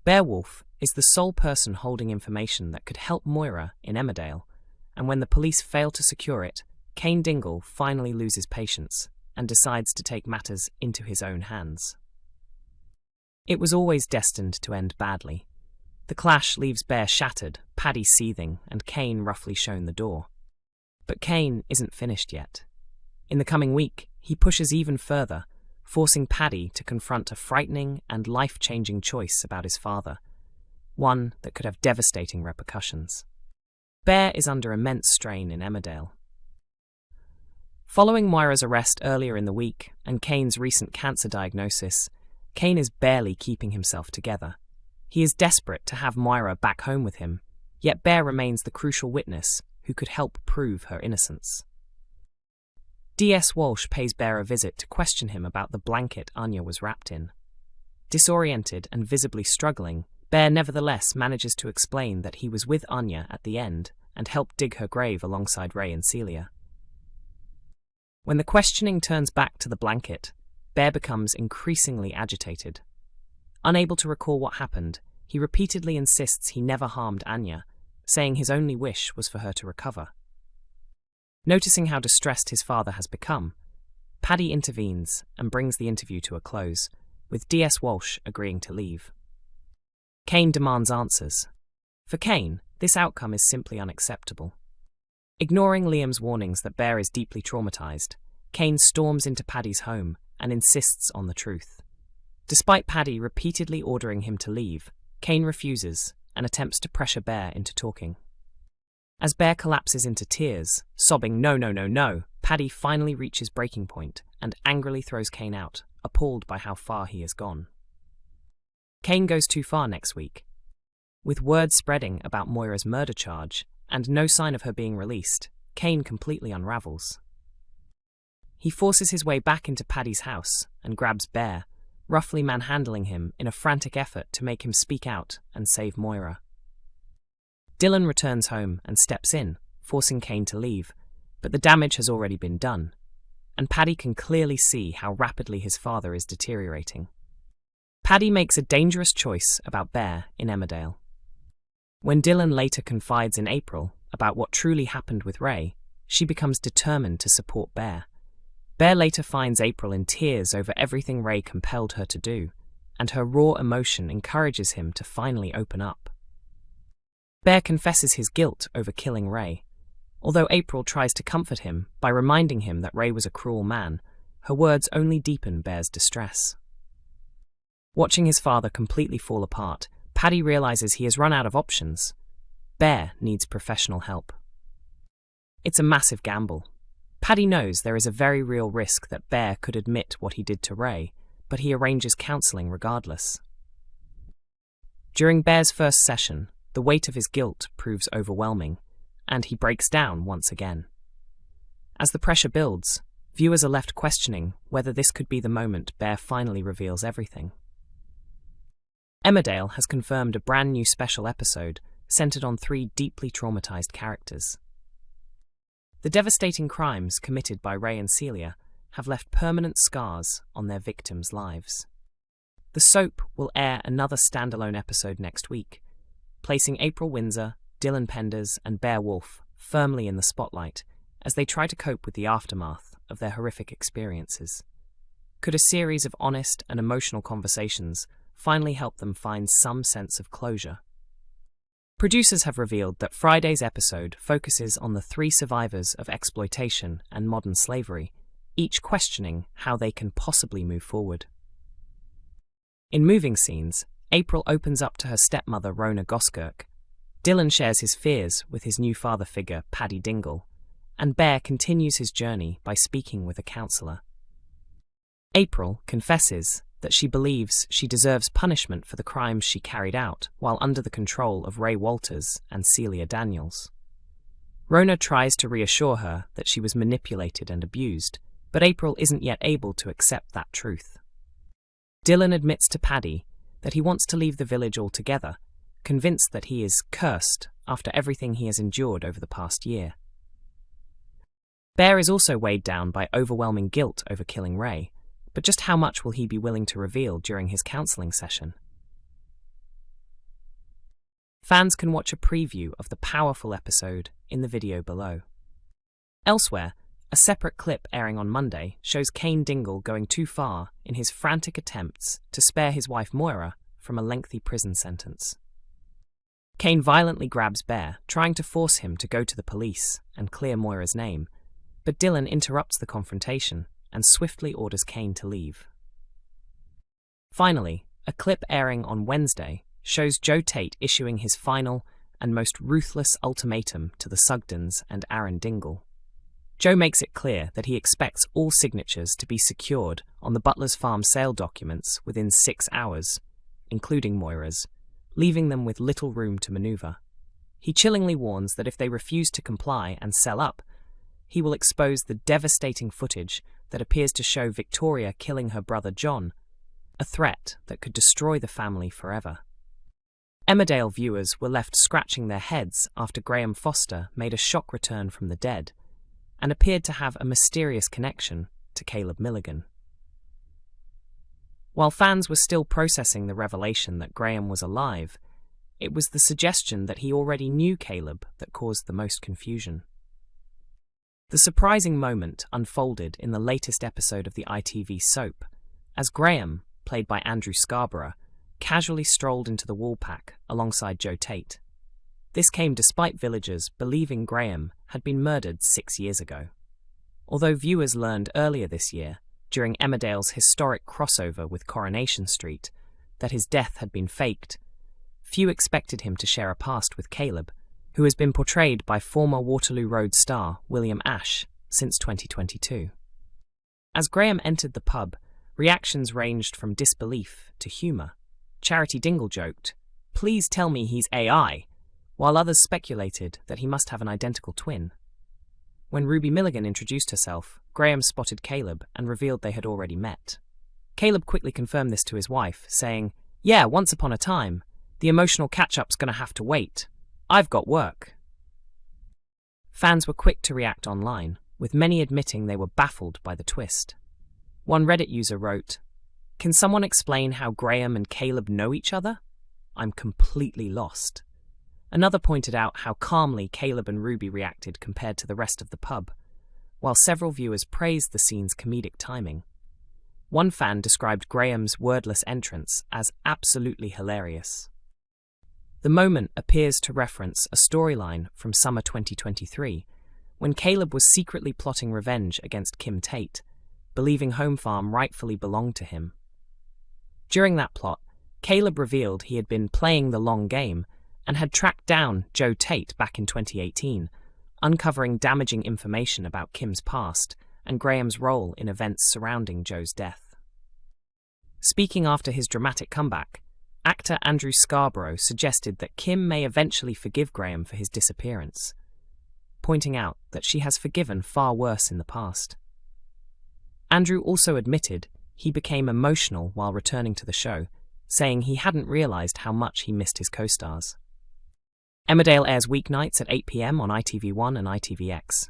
Beowulf is the sole person holding information that could help Moira in Emmerdale, and when the police fail to secure it, Cain Dingle finally loses patience and decides to take matters into his own hands. It was always destined to end badly. The clash leaves Bear shattered, Paddy seething, and Cain roughly shown the door. But Cain isn't finished yet. In the coming week, he pushes even further, forcing Paddy to confront a frightening and life-changing choice about his father, one that could have devastating repercussions. Bear is under immense strain in Emmerdale. Following Moira's arrest earlier in the week and Cain's recent cancer diagnosis, Cain is barely keeping himself together. He is desperate to have Moira back home with him, yet Bear remains the crucial witness who could help prove her innocence. D.S. Walsh pays Bear a visit to question him about the blanket Anya was wrapped in. Disoriented and visibly struggling, Bear nevertheless manages to explain that he was with Anya at the end and helped dig her grave alongside Ray and Celia. When the questioning turns back to the blanket, Bear becomes increasingly agitated. Unable to recall what happened, he repeatedly insists he never harmed Anya, saying his only wish was for her to recover. Noticing how distressed his father has become, Paddy intervenes and brings the interview to a close, with D.S. Walsh agreeing to leave. Cain demands answers. For Cain, this outcome is simply unacceptable. Ignoring Liam's warnings that Bear is deeply traumatized, Cain storms into Paddy's home and insists on the truth. Despite Paddy repeatedly ordering him to leave, Cain refuses and attempts to pressure Bear into talking. As Bear collapses into tears, sobbing "No, no, no, no," Paddy finally reaches breaking point and angrily throws Cain out, appalled by how far he has gone. Cain goes too far next week. With word spreading about Moira's murder charge and no sign of her being released, Cain completely unravels. He forces his way back into Paddy's house and grabs Bear, roughly manhandling him in a frantic effort to make him speak out and save Moira. Dylan returns home and steps in, forcing Cain to leave, but the damage has already been done, and Paddy can clearly see how rapidly his father is deteriorating. Paddy makes a dangerous choice about Bear in Emmerdale. When Dylan later confides in April about what truly happened with Ray, she becomes determined to support Bear. Bear later finds April in tears over everything Ray compelled her to do, and her raw emotion encourages him to finally open up. Bear confesses his guilt over killing Ray. Although April tries to comfort him by reminding him that Ray was a cruel man, her words only deepen Bear's distress. Watching his father completely fall apart, Paddy realizes he has run out of options. Bear needs professional help. It's a massive gamble. Paddy knows there is a very real risk that Bear could admit what he did to Ray, but he arranges counselling regardless. During Bear's first session, the weight of his guilt proves overwhelming, and he breaks down once again. As the pressure builds, viewers are left questioning whether this could be the moment Bear finally reveals everything. Emmerdale has confirmed a brand new special episode centered on 3 deeply traumatized characters. The devastating crimes committed by Ray and Celia have left permanent scars on their victims' lives. The soap will air another standalone episode next week, placing April Windsor, Dylan Penders, and Beowulf firmly in the spotlight as they try to cope with the aftermath of their horrific experiences. Could a series of honest and emotional conversations finally help them find some sense of closure? Producers have revealed that Friday's episode focuses on the 3 survivors of exploitation and modern slavery, each questioning how they can possibly move forward. In moving scenes, April opens up to her stepmother Rona Goskirk. Dylan shares his fears with his new father figure Paddy Dingle, and Bear continues his journey by speaking with a counsellor. April confesses that she believes she deserves punishment for the crimes she carried out while under the control of Ray Walters and Celia Daniels. Rona tries to reassure her that she was manipulated and abused, but April isn't yet able to accept that truth. Dylan admits to Paddy that he wants to leave the village altogether, convinced that he is cursed after everything he has endured over the past year. Bear is also weighed down by overwhelming guilt over killing Ray, but just how much will he be willing to reveal during his counselling session? Fans can watch a preview of the powerful episode in the video below. Elsewhere, a separate clip airing on Monday shows Cain Dingle going too far in his frantic attempts to spare his wife Moira from a lengthy prison sentence. Cain violently grabs Bear, trying to force him to go to the police and clear Moira's name, but Dylan interrupts the confrontation and swiftly orders Cain to leave. Finally, a clip airing on Wednesday shows Joe Tate issuing his final and most ruthless ultimatum to the Sugdens and Aaron Dingle. Joe makes it clear that he expects all signatures to be secured on the Butler's Farm sale documents within 6 hours, including Moira's, leaving them with little room to maneuver. He chillingly warns that if they refuse to comply and sell up, he will expose the devastating footage that appears to show Victoria killing her brother John, a threat that could destroy the family forever. Emmerdale viewers were left scratching their heads after Graham Foster made a shock return from the dead and appeared to have a mysterious connection to Caleb Milligan. While fans were still processing the revelation that Graham was alive, it was the suggestion that he already knew Caleb that caused the most confusion. The surprising moment unfolded in the latest episode of the ITV soap, as Graham, played by Andrew Scarborough, casually strolled into the Woolpack alongside Joe Tate. This came despite villagers believing Graham had been murdered 6 years ago. Although viewers learned earlier this year, during Emmerdale's historic crossover with Coronation Street, that his death had been faked, few expected him to share a past with Caleb, who has been portrayed by former Waterloo Road star William Ash since 2022. As Graham entered the pub, reactions ranged from disbelief to humour. Charity Dingle joked, "Please tell me he's AI," while others speculated that he must have an identical twin. When Ruby Milligan introduced herself, Graham spotted Caleb and revealed they had already met. Caleb quickly confirmed this to his wife, saying, "Yeah, once upon a time. The emotional catch-up's gonna have to wait. I've got work." Fans were quick to react online, with many admitting they were baffled by the twist. One Reddit user wrote, "Can someone explain how Graham and Caleb know each other? I'm completely lost." Another pointed out how calmly Caleb and Ruby reacted compared to the rest of the pub, while several viewers praised the scene's comedic timing. One fan described Graham's wordless entrance as absolutely hilarious. The moment appears to reference a storyline from summer 2023, when Caleb was secretly plotting revenge against Kim Tate, believing Home Farm rightfully belonged to him. During that plot, Caleb revealed he had been playing the long game and had tracked down Joe Tate back in 2018, uncovering damaging information about Kim's past and Graham's role in events surrounding Joe's death. Speaking after his dramatic comeback, actor Andrew Scarborough suggested that Kim may eventually forgive Graham for his disappearance, pointing out that she has forgiven far worse in the past. Andrew also admitted he became emotional while returning to the show, saying he hadn't realised how much he missed his co-stars. Emmerdale airs weeknights at 8 p.m. on ITV1 and ITVX.